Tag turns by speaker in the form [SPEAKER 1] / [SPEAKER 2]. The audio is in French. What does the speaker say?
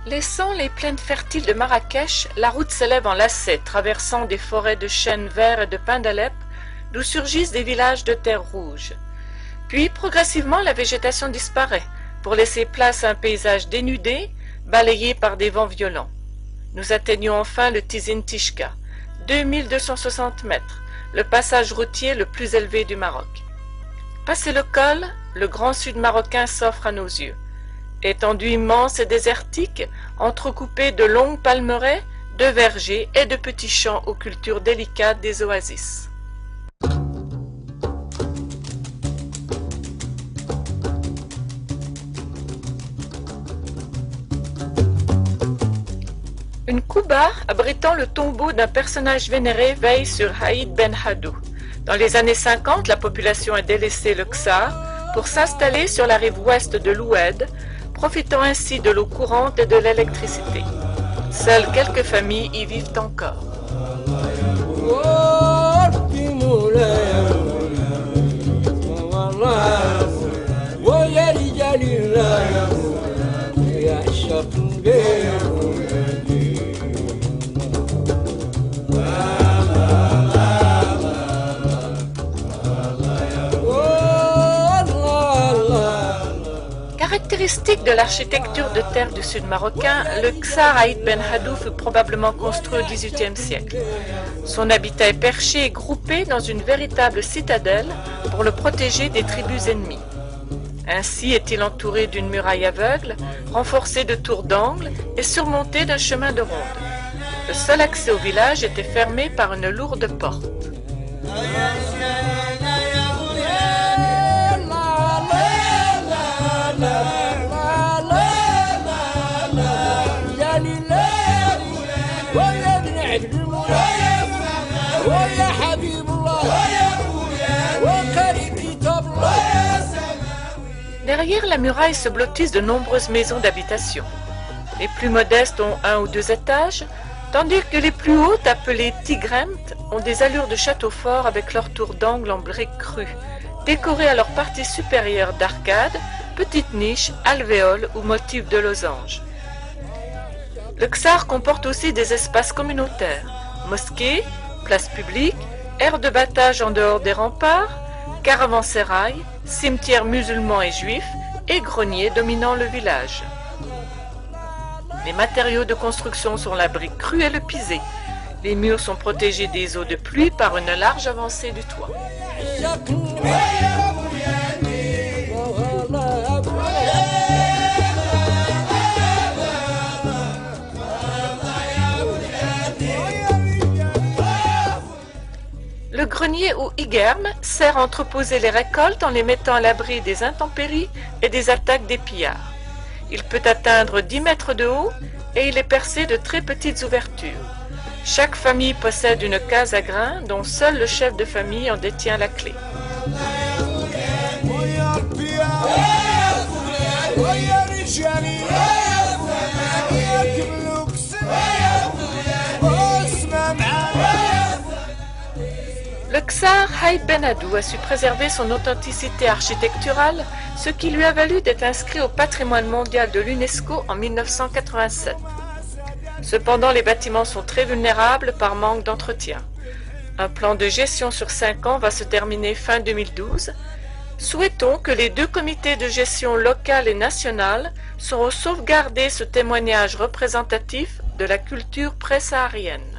[SPEAKER 1] Laissant les plaines fertiles de Marrakech, la route s'élève en lacet, traversant des forêts de chênes verts et de pins d'Alep, d'où surgissent des villages de terre rouge. Puis, progressivement, la végétation disparaît, pour laisser place à un paysage dénudé, balayé par des vents violents. Nous atteignons enfin le Tizin Tishka, 2260 mètres, le passage routier le plus élevé du Maroc. Passé le col, le grand sud marocain s'offre à nos yeux. Étendue immense et désertique, entrecoupée de longues palmeraies, de vergers et de petits champs aux cultures délicates des oasis. Une kouba abritant le tombeau d'un personnage vénéré veille sur Haït Ben Haddou. Dans les années 50, la population a délaissé le Ksar pour s'installer sur la rive ouest de l'Oued, profitant ainsi de l'eau courante et de l'électricité. Seules quelques familles y vivent encore. Caractéristique de l'architecture de terre du sud marocain, le Ksar Haït Ben Haddou fut probablement construit au XVIIIe siècle. Son habitat est perché et groupé dans une véritable citadelle pour le protéger des tribus ennemies. Ainsi est-il entouré d'une muraille aveugle, renforcée de tours d'angle et surmonté d'un chemin de ronde. Le seul accès au village était fermé par une lourde porte. Derrière la muraille se blottissent de nombreuses maisons d'habitation. Les plus modestes ont 1 ou 2 étages, tandis que les plus hautes, appelées tigremt, ont des allures de château fort avec leurs tours d'angle en briques crues, décorées à leur partie supérieure d'arcades, petites niches, alvéoles ou motifs de losanges. Le Ksar comporte aussi des espaces communautaires, mosquées, places publiques, aires de battage en dehors des remparts, caravansérail, cimetières musulmans et juifs et greniers dominant le village. Les matériaux de construction sont la brique crue et le pisé. Les murs sont protégés des eaux de pluie par une large avancée du toit. Le grenier ou igerm sert à entreposer les récoltes en les mettant à l'abri des intempéries et des attaques des pillards. Il peut atteindre 10 mètres de haut et il est percé de très petites ouvertures. Chaque famille possède une case à grains dont seul le chef de famille en détient la clé. Le Ksar Haït Ben Haddou a su préserver son authenticité architecturale, ce qui lui a valu d'être inscrit au patrimoine mondial de l'UNESCO en 1987. Cependant, les bâtiments sont très vulnérables par manque d'entretien. Un plan de gestion sur 5 ans va se terminer fin 2012. Souhaitons que les 2 comités de gestion locale et nationale sauront sauvegarder ce témoignage représentatif de la culture pré-saharienne.